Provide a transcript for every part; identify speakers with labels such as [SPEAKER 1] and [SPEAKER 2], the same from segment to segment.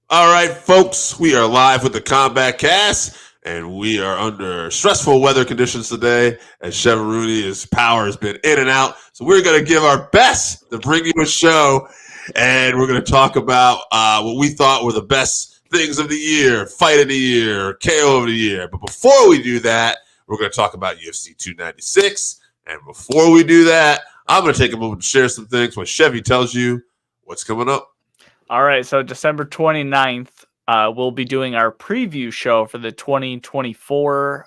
[SPEAKER 1] All right, folks, we are live with the Combatcast, and we are under stressful weather conditions today as Chevy's power has been in and out. So we're going to give our best to bring you a show, and we're going to talk about what we thought were the best things of the year, fight of the year, KO of the year. But before we do that, we're going to talk about UFC 296. And before we do that, I'm going to take a moment to share some things when Chevy tells you what's coming up.
[SPEAKER 2] All right, so December 29th, we'll be doing our preview show for the 2024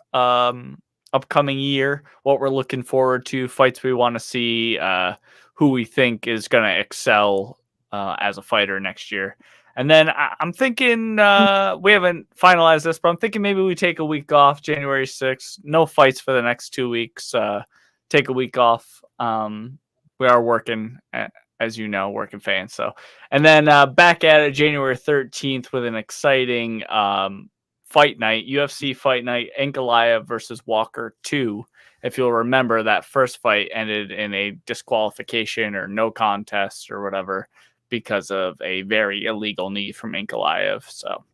[SPEAKER 2] upcoming year, what we're looking forward to, fights we want to see, who we think is going to excel as a fighter next year. And then I'm thinking, we haven't finalized this, but I'm thinking maybe we take a week off, January 6th. No fights for the next 2 weeks. Take a week off. We are working as you know, working fans. So, and then back at it January 13th with an exciting fight night, UFC fight night, Ankalaev versus Walker 2. If you'll remember, that first fight ended in a disqualification or no contest or whatever because of a very illegal knee from Ankalaev. So,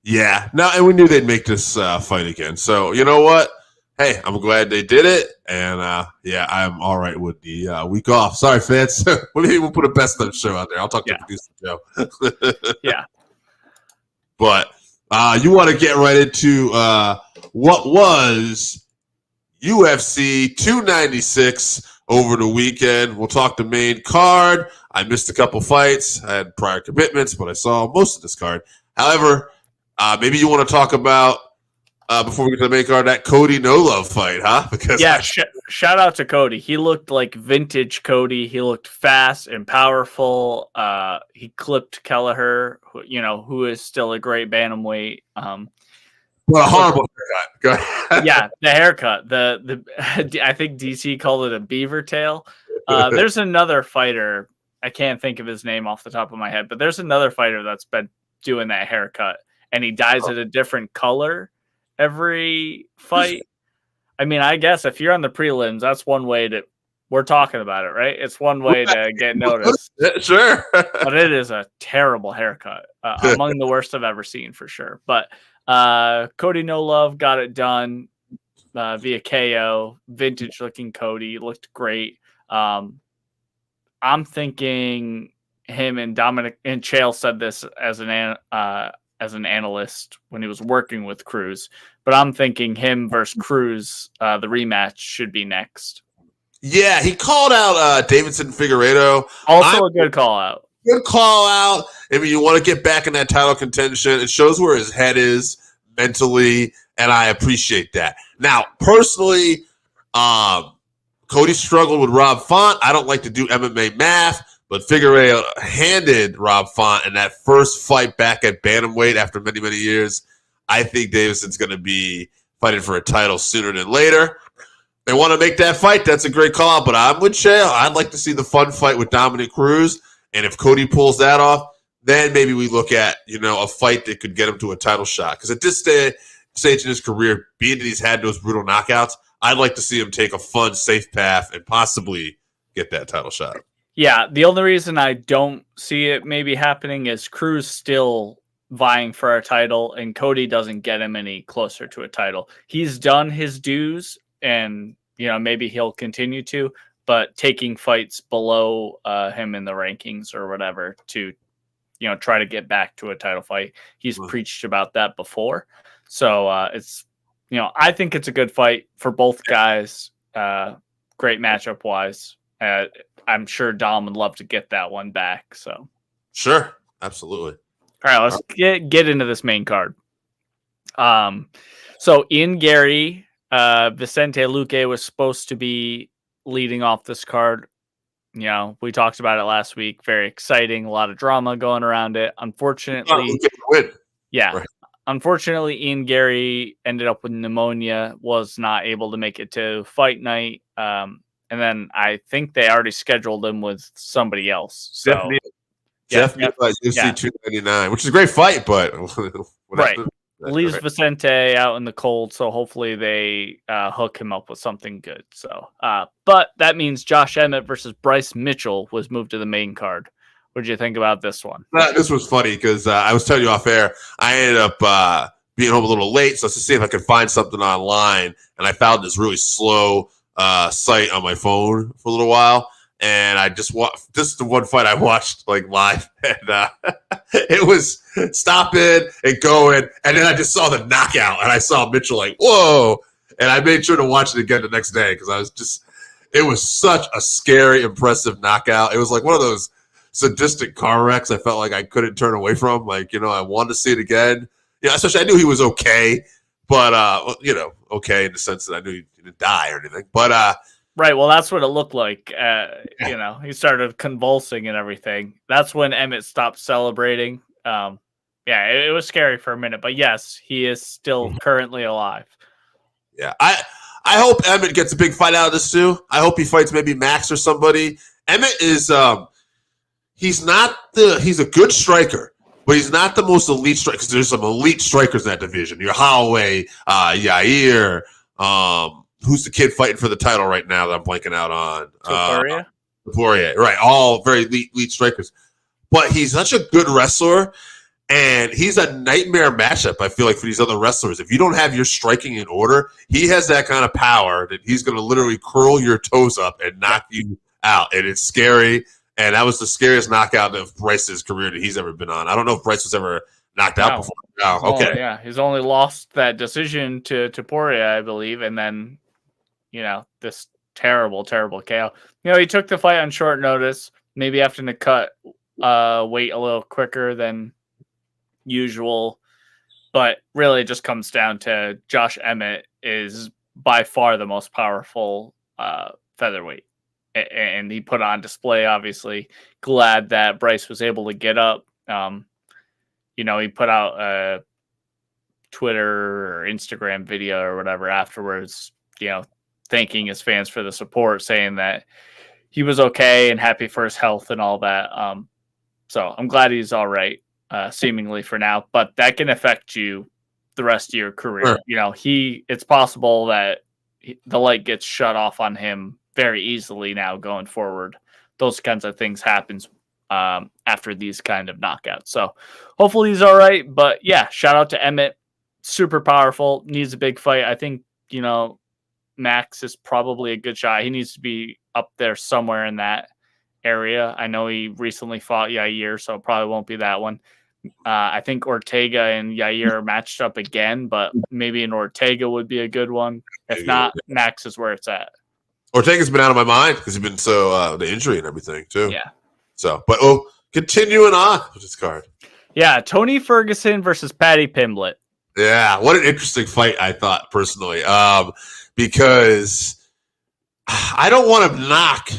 [SPEAKER 1] yeah, no, and we knew they'd make this fight again. So, you know what? Hey, I'm glad they did it, and yeah, I'm all right with the week off. Sorry, fans. We'll put a best of show out there. I'll talk to producer Joe.
[SPEAKER 2] Yeah.
[SPEAKER 1] But you want to get right into what was UFC 296 over the weekend. We'll talk the main card. I missed a couple fights. I had prior commitments, but I saw most of this card. However, maybe you want to talk about before we get to the main card, that Cody No Love fight, huh?
[SPEAKER 2] Because shout out to Cody. He looked like vintage Cody. He looked fast and powerful. He clipped Kelleher, who is still a great bantamweight.
[SPEAKER 1] What a horrible haircut. Go ahead.
[SPEAKER 2] Yeah, the haircut. The I think DC called it a beaver tail. There's another fighter. I can't think of his name off the top of my head, but there's another fighter that's been doing that haircut, and he dyes it a different color every fight. I mean, I guess if you're on the prelims, that's one way to we're talking about it, right? It's one way to get noticed.
[SPEAKER 1] Sure.
[SPEAKER 2] But it is a terrible haircut. Among the worst I've ever seen for sure. But Cody No Love got it done via KO. Vintage looking Cody. Looked great. I'm thinking him and Dominic and Chael said this as an analyst when he was working with Cruz, but I'm thinking him versus Cruz, the rematch should be next.
[SPEAKER 1] Yeah, he called out Davidson Figueiredo.
[SPEAKER 2] Also a good call out.
[SPEAKER 1] Good call out. I mean, you want to get back in that title contention. It shows where his head is mentally, and I appreciate that. Now, personally, Cody struggled with Rob Font. I don't like to do MMA math, but Figueiredo handed Rob Font in that first fight back at bantamweight after many, many years. I think Davidson's going to be fighting for a title sooner than later. They want to make that fight. That's a great call out, but I'm with Chael. I'd like to see the fun fight with Dominic Cruz, and if Cody pulls that off, then maybe we look at, a fight that could get him to a title shot. Because at this stage in his career, being that he's had those brutal knockouts, I'd like to see him take a fun, safe path and possibly get that title shot.
[SPEAKER 2] Yeah, the only reason I don't see it maybe happening is Cruz still vying for a title, and Cody doesn't get him any closer to a title. He's done his dues, and maybe he'll continue to, but taking fights below him in the rankings or whatever to try to get back to a title fight. He's preached about that before. So it's I think it's a good fight for both guys. Great matchup wise. I'm sure Dom would love to get that one back. So
[SPEAKER 1] sure, absolutely.
[SPEAKER 2] All right, let's get into this main card. So in Gerry, Vicente Lucque was supposed to be leading off this card. We talked about it last week. Very exciting, a lot of drama going around it. Unfortunately,
[SPEAKER 1] Right.
[SPEAKER 2] Unfortunately, Ian Gerry ended up with pneumonia, was not able to make it to fight night. And then I think they already scheduled him with somebody else. So
[SPEAKER 1] Jeff UFC 299, which is a great fight, but
[SPEAKER 2] right. Leaves Vicente out in the cold, so hopefully they hook him up with something good. So, but that means Josh Emmett versus Bryce Mitchell was moved to the main card, What'd you think about this one?
[SPEAKER 1] This was funny because I was telling you off air, I ended up being home a little late, so let's just see if I could find something online. And I found this really slow site on my phone for a little while. And I just this is the one fight I watched like live, and it was stopping and going, and then I just saw the knockout, and I saw Mitchell like, whoa, and I made sure to watch it again the next day because it was such a scary, impressive knockout. It was like one of those sadistic car wrecks I felt like I couldn't turn away from. Like, I wanted to see it again. Especially I knew he was okay, but okay in the sense that I knew he didn't die or anything, but
[SPEAKER 2] right. Well, that's what it looked like. He started convulsing and everything. That's when Emmett stopped celebrating. It was scary for a minute, but yes, he is still currently alive. Yeah.
[SPEAKER 1] I hope Emmett gets a big fight out of this too. I hope he fights maybe Max or somebody. Emmett is, he's a good striker, but he's not the most elite striker because there's some elite strikers in that division. Your Holloway, Yair, who's the kid fighting for the title right now that I'm blanking out on? Poirier, right. All very elite strikers. But he's such a good wrestler, and he's a nightmare matchup, I feel like, for these other wrestlers. If you don't have your striking in order, he has that kind of power that he's going to literally curl your toes up and knock you out. And it's scary, and that was the scariest knockout of Bryce's career that he's ever been on. I don't know if Bryce was ever knocked out before. No, okay.
[SPEAKER 2] Yeah, he's only lost that decision to Poirier, I believe, and then this terrible KO. He took the fight on short notice, maybe having to cut weight a little quicker than usual, but really it just comes down to Josh Emmett is by far the most powerful featherweight, and he put on display. Obviously, glad that Bryce was able to get up. He put out a Twitter or Instagram video or whatever afterwards, thanking his fans for the support, saying that he was okay and happy for his health and all that. So I'm glad he's all right, seemingly for now, but that can affect you the rest of your career. Sure. It's possible that the light gets shut off on him very easily now going forward. Those kinds of things happens after these kind of knockouts. So hopefully he's all right, but yeah, shout out to Emmett. Super powerful, needs a big fight. I think, Max is probably a good shot. He needs to be up there somewhere in that area. I know he recently fought Yair, so it probably won't be that one. I think Ortega and Yair are matched up again, but maybe an Ortega would be a good one. If not, Max is where it's at.
[SPEAKER 1] Ortega's been out of my mind because he's been so the injury and everything too.
[SPEAKER 2] Yeah.
[SPEAKER 1] So, but continuing on with this card.
[SPEAKER 2] Yeah, Tony Ferguson versus Paddy Pimblett.
[SPEAKER 1] Yeah, what an interesting fight, I thought, personally. Because I don't want to knock,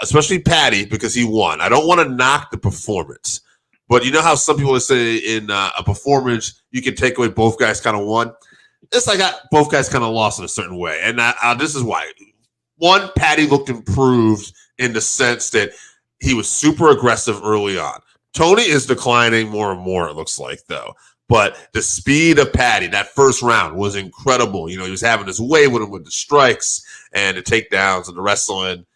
[SPEAKER 1] especially Paddy, because he won. I don't want to knock the performance. But you know how some people say in a performance, you can take away both guys kind of won? It's like both guys kind of lost in a certain way. And this is why. One, Paddy looked improved in the sense that he was super aggressive early on. Tony is declining more and more, it looks like, though. But the speed of Paddy, that first round, was incredible. He was having his way with him with the strikes and the takedowns and the wrestling.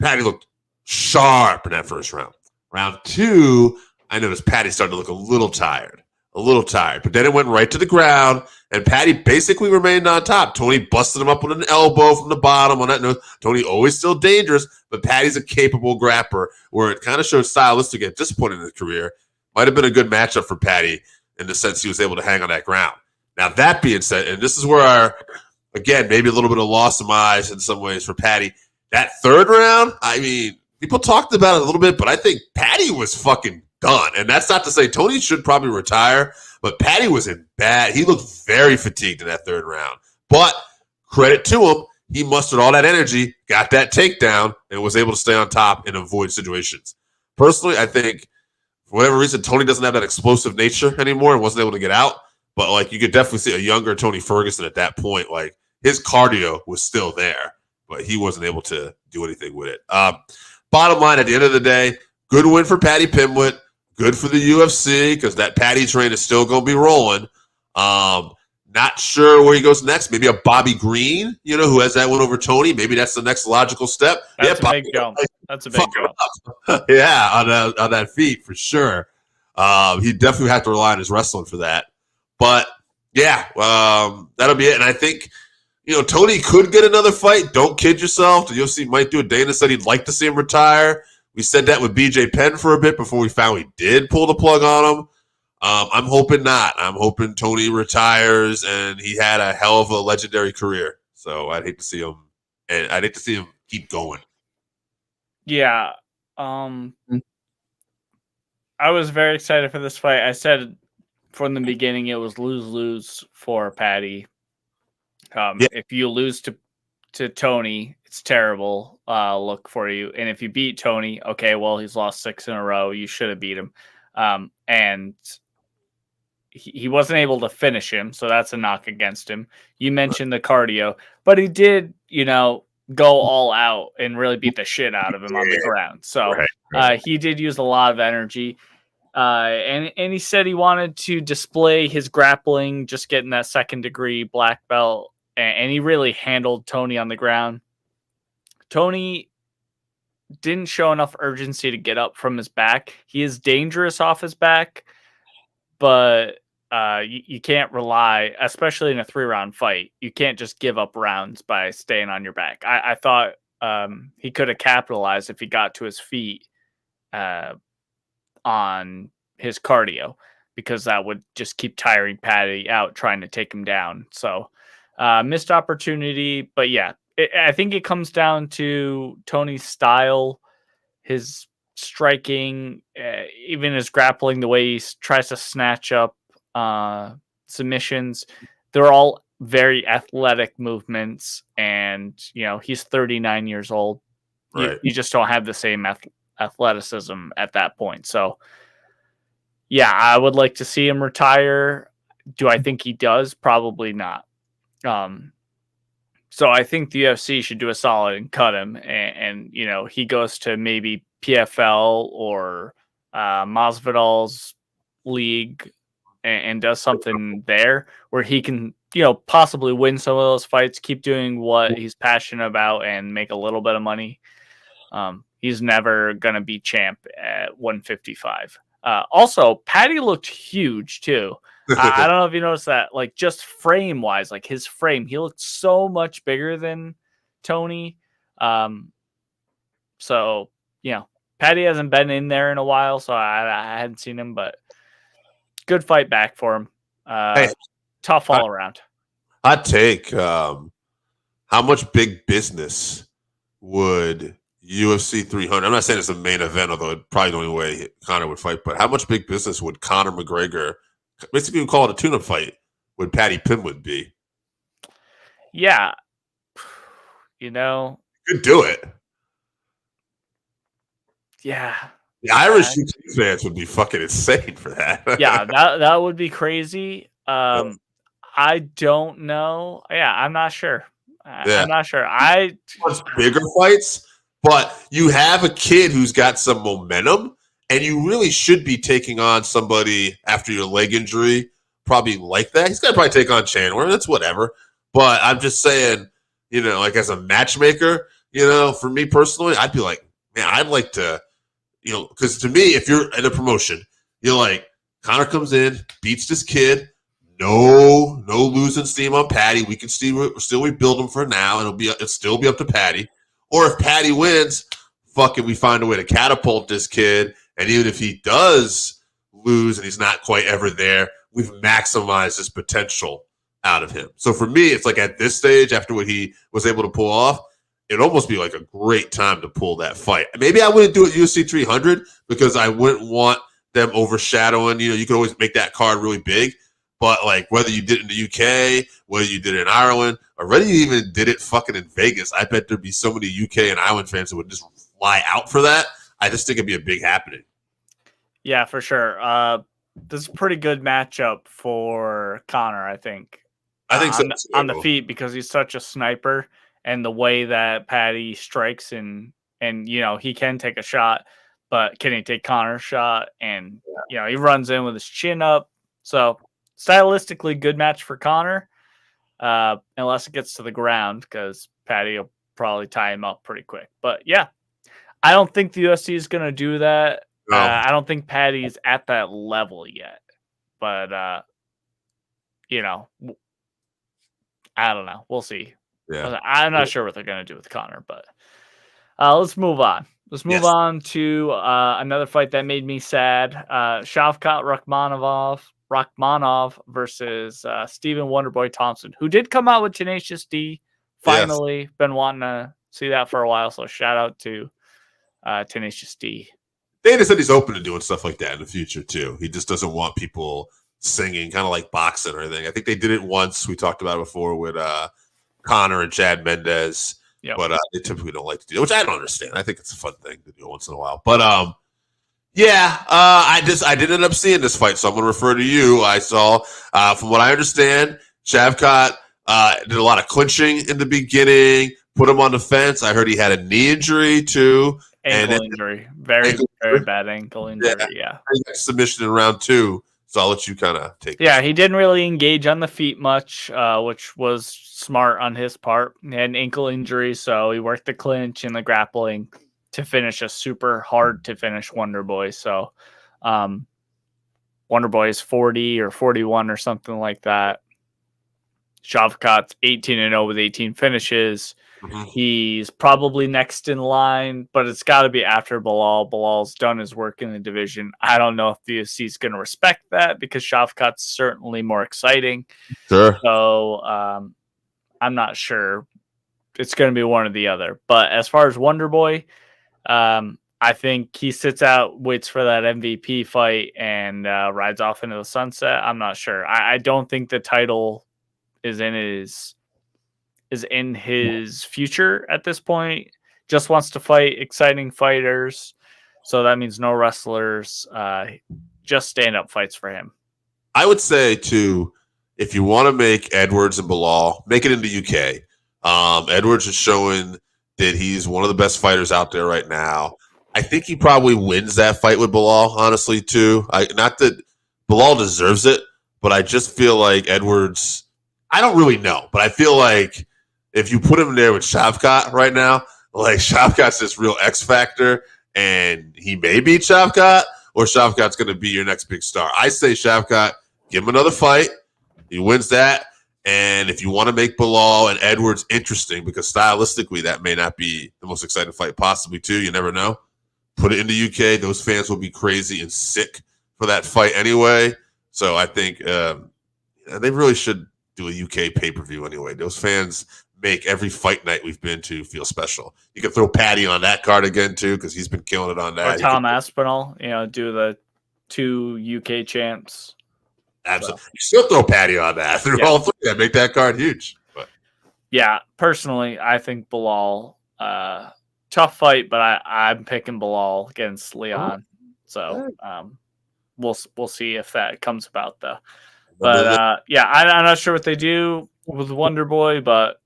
[SPEAKER 1] Paddy looked sharp in that first round. Round two, I noticed Paddy started to look a little tired. But then it went right to the ground, and Paddy basically remained on top. Tony busted him up with an elbow from the bottom on that note. Tony always still dangerous, but Paddy's a capable grappler, where it kind of showed stylistic at this point in his career. Might have been a good matchup for Paddy in the sense he was able to hang on that ground. Now, that being said, and this is where again, maybe a little bit of loss in my eyes in some ways for Paddy. That third round, I mean, people talked about it a little bit, but I think Paddy was fucking done. And that's not to say Tony should probably retire, but Paddy was in bad. He looked very fatigued in that third round. But credit to him, he mustered all that energy, got that takedown, and was able to stay on top and avoid situations. Personally, I think for whatever reason, Tony doesn't have that explosive nature anymore and wasn't able to get out. But like you could definitely see a younger Tony Ferguson at that point. Like his cardio was still there, but he wasn't able to do anything with it. Bottom line, at the end of the day, good win for Paddy Pimblett. Good for the UFC because that Paddy train is still going to be rolling. Now Not sure where he goes next. Maybe a Bobby Green, who has that one over Tony. Maybe that's the next logical step.
[SPEAKER 2] That's a big jump. That's a big jump.
[SPEAKER 1] Yeah, on that feet for sure. He definitely have to rely on his wrestling for that. But yeah, that'll be it. And I think Tony could get another fight. Don't kid yourself. The UFC might do it. Dana said he'd like to see him retire. We said that with BJ Penn for a bit before we found he did pull the plug on him. I'm hoping not. I'm hoping Tony retires, and he had a hell of a legendary career. So I'd hate to see him, and I'd hate to see him keep going.
[SPEAKER 2] Yeah. I was very excited for this fight. I said from the beginning it was lose-lose for Paddy. If you lose to Tony, it's terrible look for you. And if you beat Tony, okay, well, he's lost 6 in a row. You should have beat him. And he wasn't able to finish him, so that's a knock against him. You mentioned the cardio, but he did, go all out and really beat the shit out of him on the ground. So he did use a lot of energy. And he said he wanted to display his grappling, just getting that 2nd degree black belt. And he really handled Tony on the ground. Tony didn't show enough urgency to get up from his back. He is dangerous off his back, but you can't rely, especially in a 3-round fight. You can't just give up rounds by staying on your back. I thought he could have capitalized if he got to his feet on his cardio, because that would just keep tiring Paddy out trying to take him down. So missed opportunity, but yeah, I think it comes down to Tony's style, his striking, even his grappling, the way he tries to snatch up submissions. They're all very athletic movements, and he's 39 years old.
[SPEAKER 1] Right.
[SPEAKER 2] You just don't have the same athleticism at that point. So yeah, I would like to see him retire. Do I think he does? Probably not. So I think the UFC should do a solid and cut him, and he goes to maybe PFL or Masvidal's league and does something there where he can possibly win some of those fights, keep doing what he's passionate about, and make a little bit of money. He's never gonna be champ at 155. Also, Paddy looked huge too. I don't know if you noticed that, like just frame wise, like his frame, he looked so much bigger than Tony. So Paddy hasn't been in there in a while, so I hadn't seen him, but good fight back for him. Tough all around.
[SPEAKER 1] Hot take. How much big business would UFC 300? I'm not saying it's the main event, although it's probably the only way Conor would fight. But how much big business would Conor McGregor, basically we call it a tune-up fight, would Paddy Pimblett be?
[SPEAKER 2] Yeah,
[SPEAKER 1] could do it.
[SPEAKER 2] Yeah,
[SPEAKER 1] the Irish UFC fans would be fucking insane for that.
[SPEAKER 2] Yeah, that would be crazy. I don't know. Yeah, I'm not sure. I'm not sure.
[SPEAKER 1] Bigger fights, but you have a kid who's got some momentum, and you really should be taking on somebody after your leg injury, probably like that. He's got to probably take on Chandler. That's whatever. But I'm just saying, like as a matchmaker, for me personally, I'd be like, man, I'd like to, because to me, if you're in a promotion, you're like, Conor comes in, beats this kid. No losing steam on Paddy. We can still rebuild him for now, and it'll still be up to Paddy. Or if Paddy wins, fuck it, we find a way to catapult this kid. And even if he does lose and he's not quite ever there, we've maximized his potential out of him. So for me, it's like at this stage, after what he was able to pull off, it'd almost be like a great time to pull that fight. Maybe I wouldn't do it UFC 300 because I wouldn't want them overshadowing. You could always make that card really big. But like whether you did it in the UK, whether you did it in Ireland, or whether you even did it fucking in Vegas, I bet there'd be so many UK and Ireland fans that would just fly out for that. I just think it'd be a big happening.
[SPEAKER 2] Yeah, for sure. This is a pretty good matchup for Conor, I think.
[SPEAKER 1] I think so
[SPEAKER 2] on the feet, because he's such a sniper, and the way that Paddy strikes and he can take a shot, but can he take Conor's shot? And he runs in with his chin up. So stylistically good match for Conor, unless it gets to the ground, because Paddy will probably tie him up pretty quick. But yeah, I don't think the UFC is going to do that.
[SPEAKER 1] No.
[SPEAKER 2] I don't think Paddy's at that level yet. But, you know, I don't know. We'll see.
[SPEAKER 1] Yeah.
[SPEAKER 2] I'm not sure what they're going to do with Conor, but let's move on. Let's move on to another fight that made me sad. Shavkat Rakhmonov versus Stephen Wonderboy Thompson, who did come out with Tenacious D. Finally, been wanting to see that for a while. So shout out to Tenacious D.
[SPEAKER 1] Dana said he's open to doing stuff like that in the future too. He just doesn't want people singing, kind of like boxing or anything. I think they did it once. We talked about it before with Conor and Chad Mendez. Yep. But they typically don't like to do it, which I don't understand. I think it's a fun thing to do once in a while. But I did end up seeing this fight, so I'm going to refer to you. I saw, from what I understand, Shavkat did a lot of clinching in the beginning, put him on the fence. I heard he had a knee injury too.
[SPEAKER 2] Ankle injury. Very bad ankle injury, yeah.
[SPEAKER 1] Submission in round 2. So I'll let you kind of take it.
[SPEAKER 2] Yeah, he didn't really engage on the feet much, which was smart on his part. He had an ankle injury, so he worked the clinch and the grappling to finish a super hard to finish Wonderboy. So Wonderboy is 40 or 41 or something like that. Shavkat's 18-0 with 18 finishes. Mm-hmm. He's probably next in line, but it's got to be after Belal. Belal's done his work in the division. I don't know if the UFC is going to respect that because Shavkat's certainly more exciting.
[SPEAKER 1] Sure.
[SPEAKER 2] So I'm not sure. It's going to be one or the other. But as far as Wonderboy, I think he sits out, waits for that MVP fight, and rides off into the sunset. I'm not sure. I don't think the title is in his future at this point. Just wants to fight exciting fighters. So that means no wrestlers, just stand-up fights for him.
[SPEAKER 1] I would say, too, if you want to make Edwards and Belal, make it in the UK. Edwards is showing that he's one of the best fighters out there right now. I think he probably wins that fight with Belal, honestly, too. Not that Belal deserves it, but I just feel like Edwards, I don't really know, but I feel like if you put him there with Shavkat right now, like Shavkat's this real X factor, and he may beat Shavkat, or Shavkat's going to be your next big star. I say Shavkat, give him another fight. He wins that. And if you want to make Belal and Edwards interesting, because stylistically that may not be the most exciting fight possibly too, you never know. Put it in the UK. Those fans will be crazy and sick for that fight anyway. So I think they really should do a UK pay-per-view anyway. Those fans make every fight night we've been to feel special. You can throw Paddy on that card again too, because he's been killing it on that.
[SPEAKER 2] Or Tom Aspinall, do the 2 UK champs.
[SPEAKER 1] Absolutely. So. You still throw Paddy on that. Through all 3 that make that card huge. But.
[SPEAKER 2] Yeah, personally, I think Belal, tough fight, but I'm picking Belal against Leon. So we'll see if that comes about though. But I'm not sure what they do with Wonderboy, but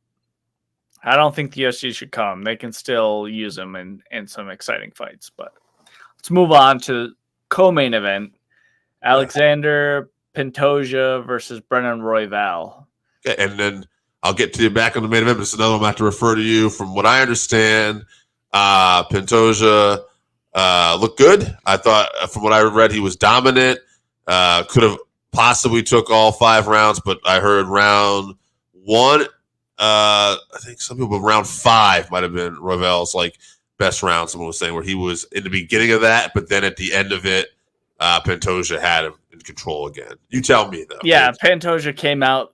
[SPEAKER 2] I don't think the UFC should come. They can still use him in some exciting fights. But let's move on to co-main event. Alexander Pantoja versus Brandon Royval.
[SPEAKER 1] Okay, and then I'll get to you back on the main event. But it's another one I have to refer to you. From what I understand, Pantoja looked good. I thought, from what I read, he was dominant. Could have possibly took all 5 rounds, but I heard round 1. I think some people, round 5 might have been Royval's best round. Someone was saying where he was in the beginning of that, but then at the end of it, Pantoja had him in control again. You tell me though.
[SPEAKER 2] Yeah, Pantoja came out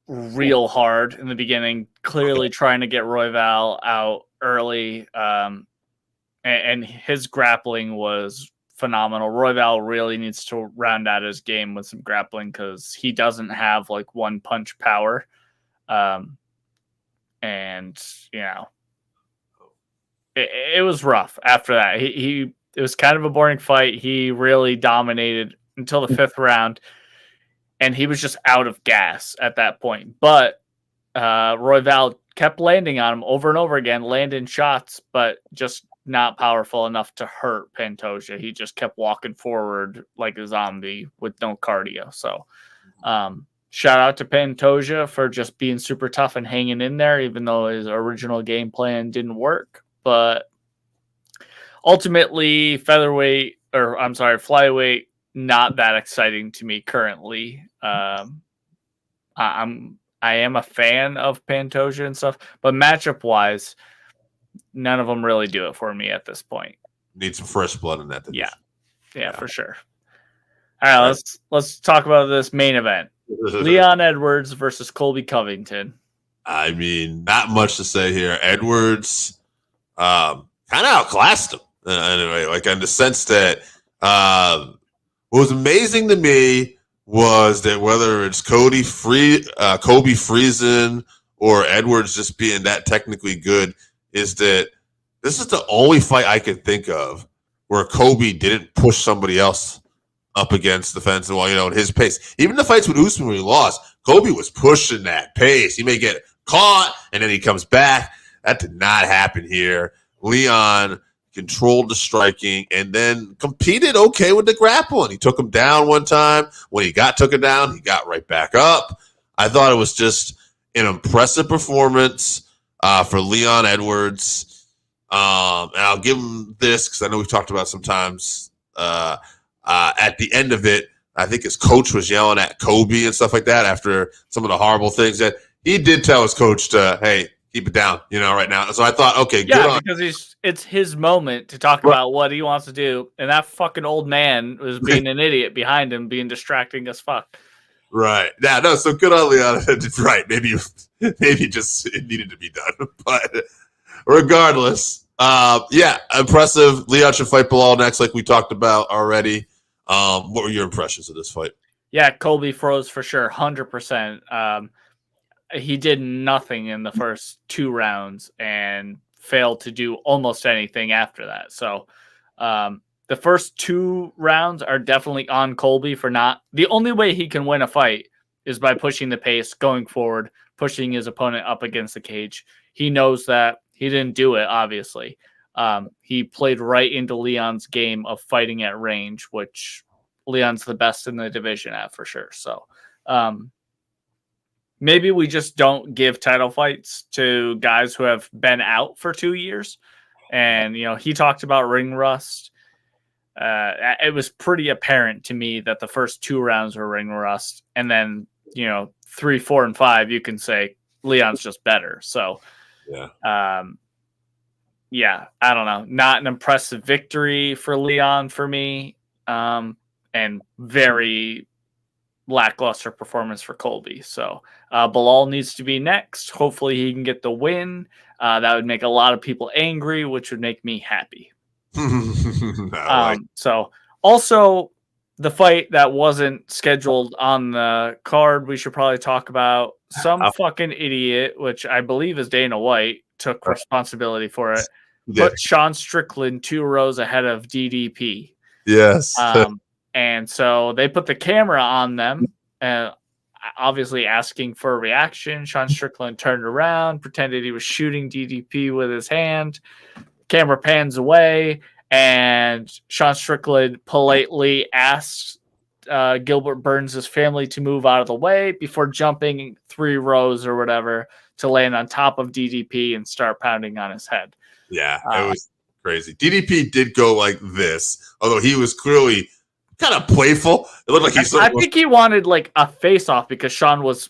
[SPEAKER 2] real hard in the beginning, clearly trying to get Royval out early, and his grappling was phenomenal. Royval really needs to round out his game with some grappling because he doesn't have one punch power. And it was rough after that. It was kind of a boring fight. He really dominated until the 5th round, and he was just out of gas at that point. But Royval kept landing on him over and over again, landing shots, but just not powerful enough to hurt Pantoja. He just kept walking forward like a zombie with no cardio. So Shout out to Pantoja for just being super tough and hanging in there, even though his original game plan didn't work. But ultimately, flyweight, not that exciting to me currently. I am a fan of Pantoja and stuff, but matchup wise, none of them really do it for me at this point.
[SPEAKER 1] Need some fresh blood in that division.
[SPEAKER 2] Yeah, for sure. All right, let's talk about this main event. Leon Edwards versus Colby Covington.
[SPEAKER 1] I mean, not much to say here. Edwards kind of outclassed him anyway, like in the sense that what was amazing to me was that whether it's Kobe freezing or Edwards just being that technically good, is that this is the only fight I could think of where Kobe didn't push somebody else up against the fence and, in his pace. Even the fights with Usman where he lost, Kobe was pushing that pace. He may get caught and then he comes back. That did not happen here. Leon controlled the striking and then competed okay with the grappling. He took him down one time. When he took him down, he got right back up. I thought it was just an impressive performance for Leon Edwards. And I'll give him this because I know we've talked about sometimes at the end of it, I think his coach was yelling at Kobe and stuff like that after some of the horrible things that he did tell his coach to, hey, keep it down, right now. So I thought, okay, good on.
[SPEAKER 2] Because it's his moment to talk about what he wants to do. And that fucking old man was being an idiot behind him, being distracting as fuck.
[SPEAKER 1] Right. Yeah, no, so good on Leon. Right. Maybe just it needed to be done. But regardless, impressive. Leon should fight Bilal next, like we talked about already. What were your impressions of this fight?
[SPEAKER 2] Yeah, Colby froze for sure, 100%. He did nothing in the first 2 rounds and failed to do almost anything after that. So the first 2 rounds are definitely on Colby for not. The only way he can win a fight is by pushing the pace, going forward, pushing his opponent up against the cage. He knows that. He didn't do it, obviously. He played right into Leon's game of fighting at range, which Leon's the best in the division at for sure. So maybe we just don't give title fights to guys who have been out for 2 years. And, he talked about ring rust. It was pretty apparent to me that the first 2 rounds were ring rust. And then, 3, 4, and 5, you can say Leon's just better. So, yeah, I don't know. Not an impressive victory for Leon for me. And very lackluster performance for Colby. So Bilal needs to be next. Hopefully he can get the win. That would make a lot of people angry, which would make me happy. So also the fight that wasn't scheduled on the card, we should probably talk about. Some fucking idiot, which I believe is Dana White, took responsibility for it. Put Sean Strickland 2 rows ahead of DDP.
[SPEAKER 1] Yes.
[SPEAKER 2] And so they put the camera on them, obviously asking for a reaction. Sean Strickland turned around, pretended he was shooting DDP with his hand. Camera pans away, and Sean Strickland politely asks Gilbert Burns' family to move out of the way before jumping 3 rows or whatever to land on top of DDP and start pounding on his head.
[SPEAKER 1] Yeah, it was crazy. DDP did go like this, although he was clearly kind of playful. It looked like
[SPEAKER 2] I think he wanted like a face off because Sean was,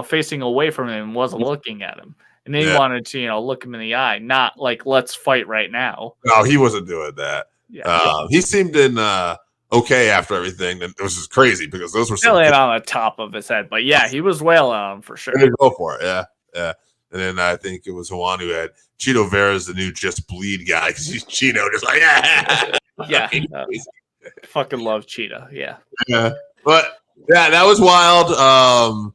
[SPEAKER 2] facing away from him and wasn't looking at him. And then he wanted to, look him in the eye, not like, let's fight right now.
[SPEAKER 1] No, he wasn't doing that. Yeah. He seemed okay after everything. And it was just crazy because those were
[SPEAKER 2] still on the top of his head. But yeah, he was wailing on him for sure.
[SPEAKER 1] Go for it. Yeah. Yeah. And then I think it was Juan who had Cheeto Vera's the new Just Bleed guy because he's Cheeto, just like,
[SPEAKER 2] yeah. Fucking love Cheetah. Yeah.
[SPEAKER 1] But yeah, that was wild.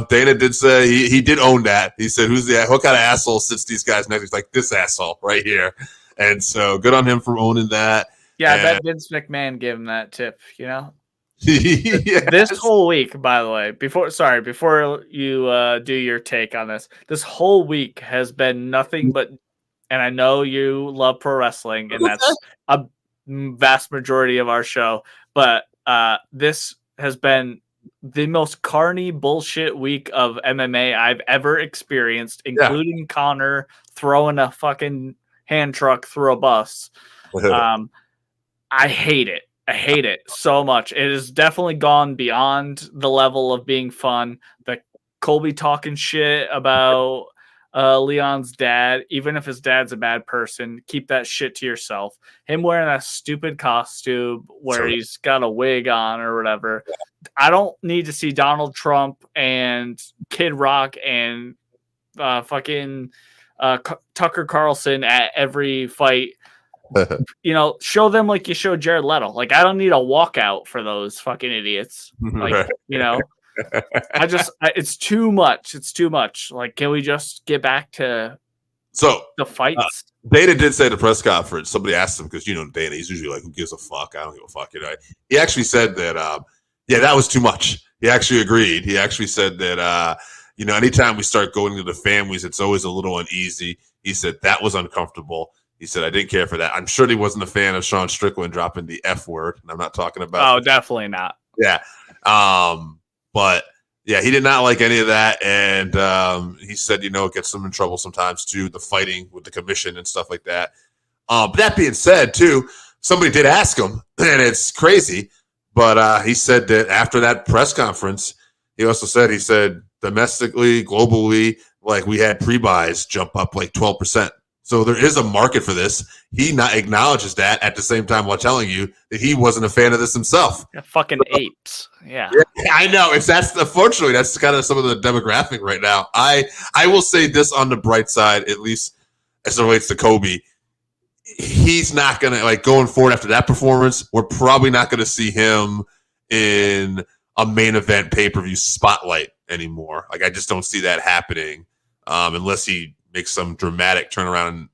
[SPEAKER 1] Dana did say he did own that. He said, what kind of asshole sits these guys next? He's like, this asshole right here. And so good on him for owning that.
[SPEAKER 2] Yeah, I bet Vince McMahon gave him that tip,
[SPEAKER 1] Yes.
[SPEAKER 2] This whole week, by the way, before you do your take on this whole week has been nothing but, and I know you love pro wrestling, and that's a vast majority of our show, but this has been the most carny bullshit week of MMA I've ever experienced, including Connor throwing a fucking hand truck through a bus. I hate it. I hate it so much. It has definitely gone beyond the level of being fun. The Colby talking shit about Leon's dad, even if his dad's a bad person, keep that shit to yourself. Him wearing that stupid costume where he's got a wig on or whatever. I don't need to see Donald Trump and Kid Rock and fucking Tucker Carlson at every fight. Show them like you showed Jared Leto. Like, I don't need a walkout for those fucking idiots. Like, it's too much. It's too much. Like, can we just get back to the fights?
[SPEAKER 1] Dana did say at the press conference, somebody asked him, because Dana, he's usually like, who gives a fuck? I don't give a fuck. He actually said that, that was too much. He actually agreed. He actually said that, anytime we start going to the families, it's always a little uneasy. He said that was uncomfortable. He said, I didn't care for that. I'm sure he wasn't a fan of Sean Strickland dropping the F word. And I'm not talking about.
[SPEAKER 2] Oh, definitely not.
[SPEAKER 1] Yeah. But yeah, he did not like any of that. And he said, it gets them in trouble sometimes too, the fighting with the commission and stuff like that. But that being said, too, somebody did ask him, and it's crazy. But he said that after that press conference, he said domestically, globally, like we had pre-buys jump up like 12%. So there is a market for this. He not acknowledges that at the same time while telling you that he wasn't a fan of this himself.
[SPEAKER 2] Yeah, fucking apes. Yeah,
[SPEAKER 1] I know. Unfortunately, that's kind of some of the demographic right now. I will say this on the bright side, at least as it relates to Kobe. He's not going to, like, going forward after that performance, we're probably not going to see him in a main event pay-per-view spotlight anymore. Like, I just don't see that happening unless he makes some dramatic turnaround,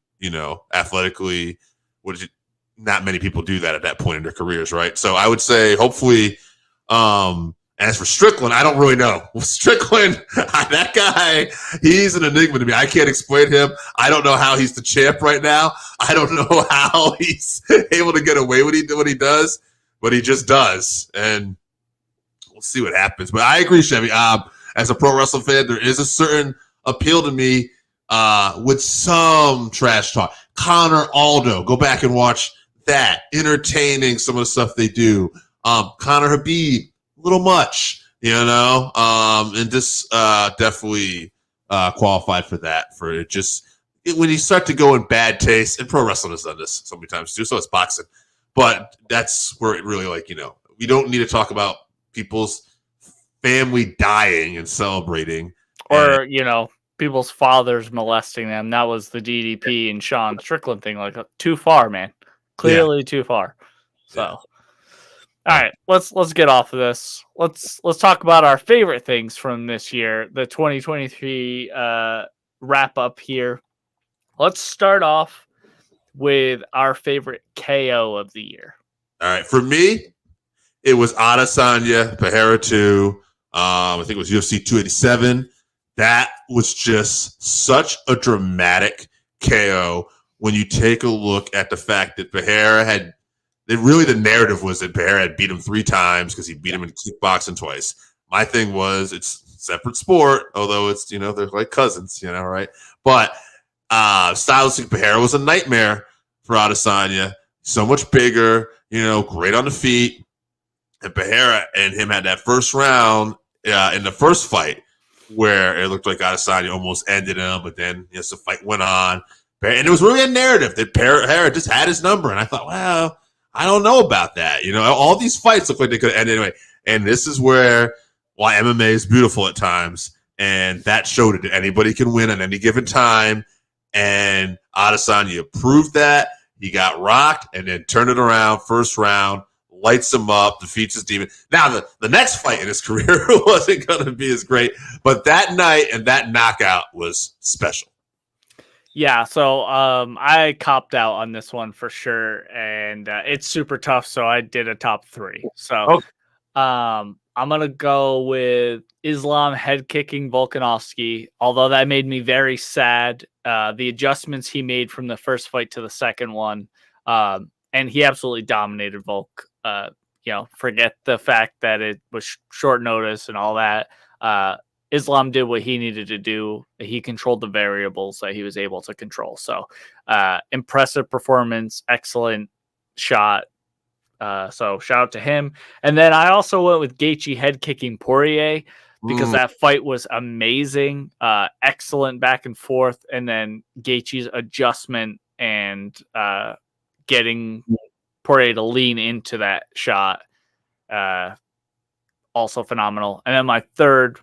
[SPEAKER 1] athletically. Not many people do that at that point in their careers, right? So I would say hopefully, as for Strickland, I don't really know. Strickland, that guy, he's an enigma to me. I can't explain him. I don't know how he's the champ right now. I don't know how he's able to get away with what he does, but he just does. And we'll see what happens. But I agree, Chevy. As a pro wrestling fan, there is a certain appeal to me with some trash talk. Conor Aldo, go back and watch that. Entertaining, some of the stuff they do. Conor Habib, a little much, and this definitely qualified for that. For it just when you start to go in bad taste, and pro wrestling has done this so many times too, so it's boxing. But that's where it really, we don't need to talk about people's family dying and celebrating.
[SPEAKER 2] Or, people's fathers molesting them. That was the DDP and Sean Strickland thing. Like, too far, man. Clearly too far. So, all right, let's get off of this. Let's talk about our favorite things from this year, the 2023 wrap up here. Let's start off with our favorite KO of the year.
[SPEAKER 1] All right, for me, it was Adesanya Pereira 2. I think it was UFC 287. That was just such a dramatic KO when you take a look at the fact that Pereira had – really the narrative was that Pereira had beat him 3 times because he beat him in kickboxing twice. My thing was it's separate sport, although it's, they're like cousins, right? But stylistically, Pereira was a nightmare for Adesanya. So much bigger, great on the feet. And Pereira and him had that first round in the first fight where it looked like Adesanya almost ended him, but then the fight went on. And it was really a narrative that Pereira just had his number. And I thought, well, I don't know about that. All these fights look like they could have ended anyway. And this is why MMA is beautiful at times. And that showed it that anybody can win at any given time. And Adesanya proved that. He got rocked and then turned it around first round. Lights him up, defeats his demon. Now, the next fight in his career wasn't going to be as great, but that night and that knockout was special.
[SPEAKER 2] Yeah, so I copped out on this one for sure, and it's super tough, so I did a top 3. So I'm going to go with Islam head-kicking Volkanovski, although that made me very sad. The adjustments he made from the first fight to the second one, and he absolutely dominated Volk. forget the fact that it was short notice and all that. Islam did what he needed to do. He controlled the variables that he was able to control. So impressive performance, excellent shot. So shout out to him. And then I also went with Gaethje head kicking Poirier because that fight was amazing. Excellent back and forth. And then Gaethje's adjustment and getting Poirier to lean into that shot. Also phenomenal. And then my third,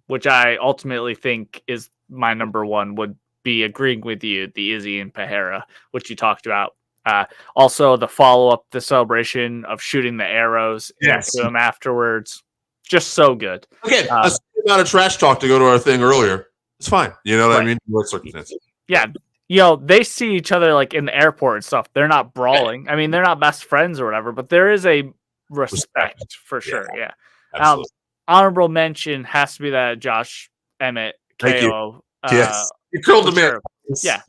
[SPEAKER 2] which I ultimately think is my number one, would be agreeing with you, the Izzy and Pereira, which you talked about. Also, the follow-up, the celebration of shooting the arrows into him afterwards. Just so good.
[SPEAKER 1] Again, a amount of trash talk to go to our thing earlier. It's fine. You know what I mean? What circumstances.
[SPEAKER 2] Yeah. They see each other like in the airport and stuff. They're not brawling. Yeah. I mean, they're not best friends or whatever, but there is a respect for sure. Yeah. Honorable mention has to be that Josh Emmett KO.
[SPEAKER 1] Yes. You curled him in.
[SPEAKER 2] Yeah.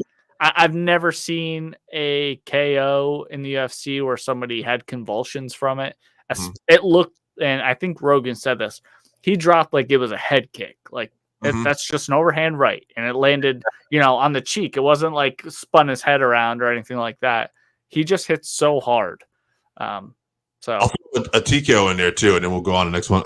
[SPEAKER 2] I've never seen a KO in the UFC where somebody had convulsions from it. It looked, and I think Rogan said this, he dropped like it was a head kick. Like that's just an overhand right. And it landed, on the cheek. It wasn't like spun his head around or anything like that. He just hit so hard. So
[SPEAKER 1] I'll put a TKO in there too, and then we'll go on to the next one.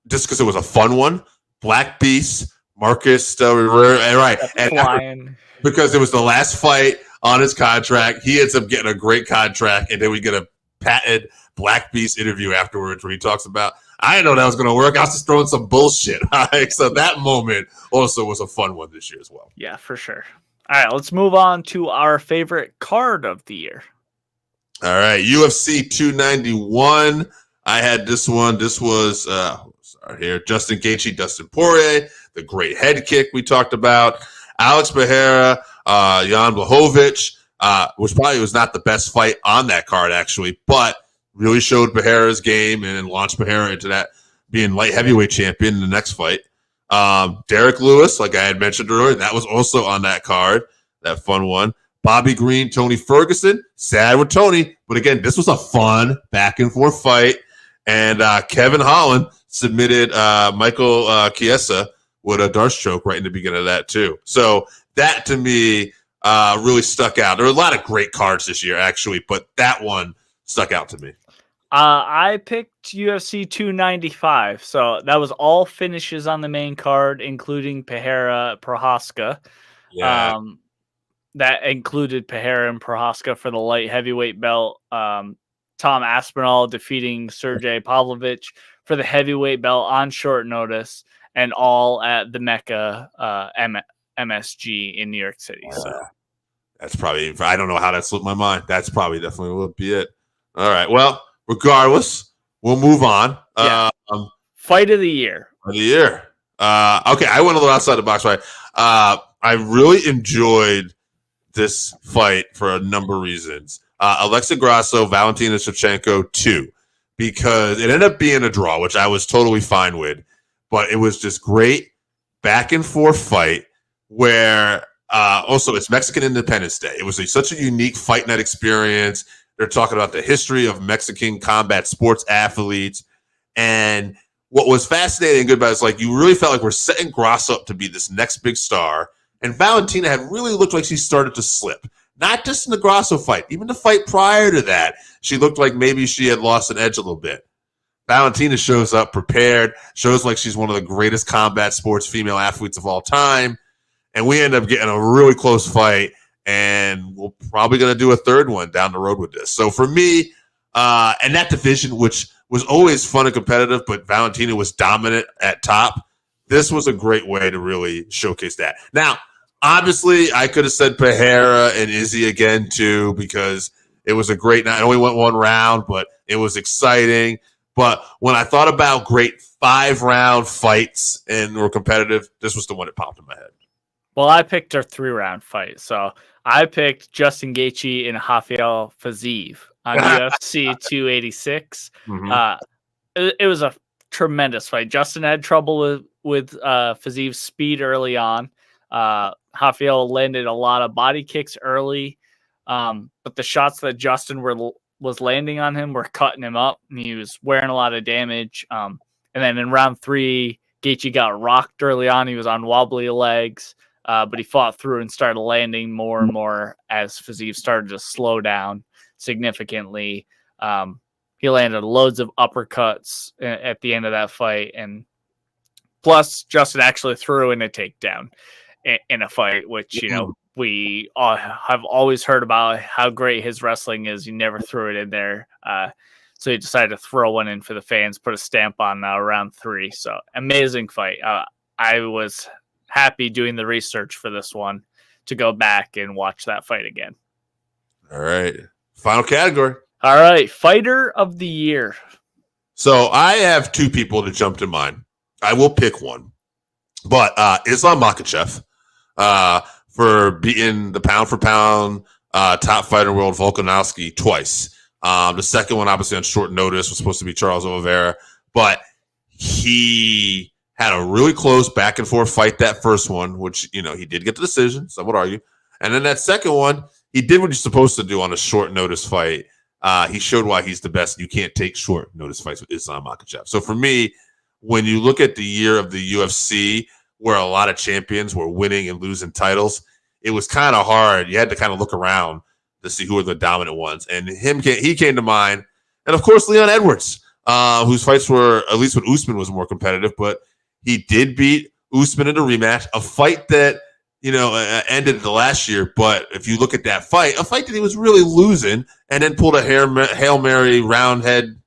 [SPEAKER 1] Just because it was a fun one, Black Beast, Marcus Rivera, right? And because it was the last fight on his contract, he ends up getting a great contract, and then we get a patented Black Beast interview afterwards where he talks about, I didn't know that was going to work. I was just throwing some bullshit. Right? So that moment also was a fun one this year as well.
[SPEAKER 2] Yeah, for sure. All right, let's move on to our favorite card of the year.
[SPEAKER 1] All right, UFC 291. I had this one. This was here, Justin Gaethje, Dustin Poirier, the great head kick we talked about. Alex Pereira, Jan Blachowicz, which probably was not the best fight on that card, actually, but really showed Pereira's game and launched Pereira into that being light heavyweight champion in the next fight. Derek Lewis, like I had mentioned earlier, that was also on that card, that fun one. Bobby Green, Tony Ferguson, sad with Tony, but again, this was a fun back and forth fight. And Kevin Holland submitted Michael Chiesa with a Darce choke right in the beginning of that too. So that to me really stuck out. There were a lot of great cards this year, actually, but that one stuck out to me.
[SPEAKER 2] I picked UFC 295, so that was all finishes on the main card, including Pereira Prohaska.
[SPEAKER 1] Yeah.
[SPEAKER 2] That included Pereira and Prohaska for the light heavyweight belt. Tom Aspinall defeating Sergey Pavlovich for the heavyweight belt on short notice, and all at the Mecca MSG in New York City. So
[SPEAKER 1] that's probably, I don't know how that slipped my mind. That's probably definitely will be it. All right. Well, regardless, we'll move on.
[SPEAKER 2] Yeah. Fight of the year.
[SPEAKER 1] Okay, I went a little outside the box. Right. I really enjoyed this fight for a number of reasons. Alexa Grasso, Valentina Shevchenko 2, because it ended up being a draw, which I was totally fine with, but it was just great back and forth fight where also it's Mexican Independence Day. It was such a unique fight night experience. They're talking about the history of Mexican combat sports athletes. And what was fascinating and good about it is like you really felt like we're setting Grasso up to be this next big star. And Valentina had really looked like she started to slip. Not just in the Grasso fight, even the fight prior to that, she looked like maybe she had lost an edge a little bit. Valentina shows up prepared, shows like she's one of the greatest combat sports female athletes of all time. And we end up getting a really close fight, and we're probably going to do a third one down the road with this. So for me, and that division, which was always fun and competitive, but Valentina was dominant at top, this was a great way to really showcase that. Now, obviously, I could have said Pereira and Izzy again, too, because it was a great night. It only went one round, but it was exciting. But when I thought about great 5-round fights and were competitive, this was the one that popped in my head.
[SPEAKER 2] Well, I picked a 3-round fight. So I picked Justin Gaethje and Rafael Fiziev on UFC 286. Mm-hmm. It was a tremendous fight. Justin had trouble with Fiziev's speed early on. Rafael landed a lot of body kicks early, but the shots that Justin was landing on him were cutting him up, and he was wearing a lot of damage. And then in round 3, Gaethje got rocked early on. He was on wobbly legs, but he fought through and started landing more and more as Fiziev started to slow down significantly. He landed loads of uppercuts at the end of that fight, and plus Justin actually threw in a takedown in a fight, which, you know, we have always heard about how great his wrestling is. He never threw it in there. So he decided to throw one in for the fans, put a stamp on round 3. So amazing fight. I was happy doing the research for this one to go back and watch that fight again.
[SPEAKER 1] All right. Final category.
[SPEAKER 2] All right. Fighter of the year.
[SPEAKER 1] So I have 2 people to jump to mind. I will pick one. But Islam Makhachev, for beating the pound-for-pound top fighter in the world, Volkanovski, twice. The second one, obviously, on short notice, was supposed to be Charles Oliveira. But he had a really close back-and-forth fight that first one, which, you know, he did get the decision, some would argue. And then that second one, he did what he's supposed to do on a short notice fight. He showed why he's the best. You can't take short notice fights with Islam Makhachev. So for me, when you look at the year of the UFC, where a lot of champions were winning and losing titles, it was kind of hard. You had to kind of look around to see who were the dominant ones. And he came to mind. And, of course, Leon Edwards, whose fights were, at least when Usman was more competitive, but he did beat Usman in a rematch, a fight that, you know, ended the last year. But if you look at that fight, a fight that he was really losing, and then pulled a Hail Mary round head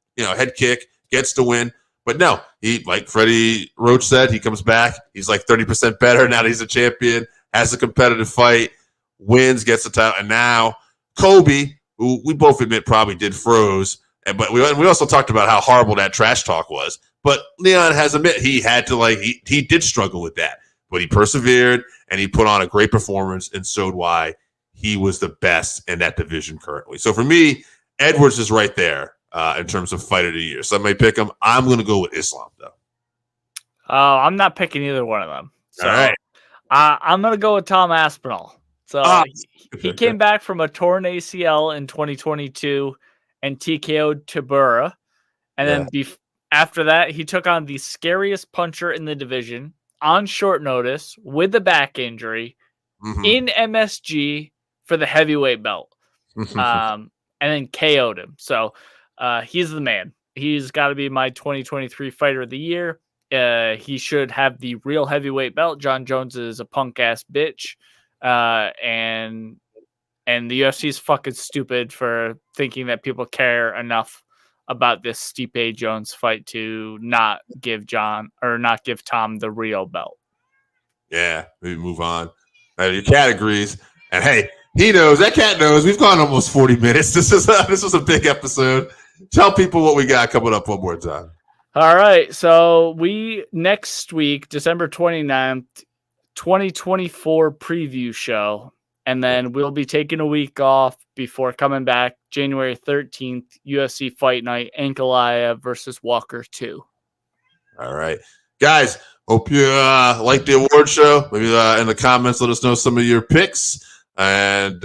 [SPEAKER 1] kick, gets the win. But no, he, like Freddie Roach said, he comes back. He's like 30% better now that he's a champion, has a competitive fight, wins, gets the title. And now Colby, who we both admit probably did froze, but we also talked about how horrible that trash talk was. But Leon has admitted he had to, he did struggle with that. But he persevered, and he put on a great performance and showed why he was the best in that division currently. So for me, Edwards is right there in terms of fight of the year. So I may pick him. I'm going to go with Islam, though.
[SPEAKER 2] I'm not picking either one of them. So
[SPEAKER 1] all right.
[SPEAKER 2] I'm going to go with Tom Aspinall. So he came back from a torn ACL in 2022 and TKO'd Tibura. And then after that, he took on the scariest puncher in the division on short notice with a back injury in MSG for the heavyweight belt. And then KO'd him. So he's the man. He's got to be my 2023 fighter of the year. He should have the real heavyweight belt. John Jones is a punk ass bitch. And the UFC is fucking stupid for thinking that people care enough about this Stipe Jones fight to not give Tom the real belt.
[SPEAKER 1] Yeah, maybe move on. Your cat agrees. And hey, he knows, that cat knows. We've gone almost 40 minutes. This was a big episode. Tell people what we got coming up one more time.
[SPEAKER 2] All right. So next week, December 29th, 2024 preview show. And then we'll be taking a week off before coming back January 13th, UFC Fight Night, Ankalaev versus Walker 2.
[SPEAKER 1] All right. Guys, hope you like the award show. Maybe in the comments, let us know some of your picks. And,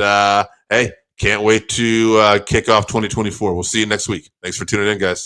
[SPEAKER 1] hey, can't wait to kick off 2024. We'll see you next week. Thanks for tuning in, guys.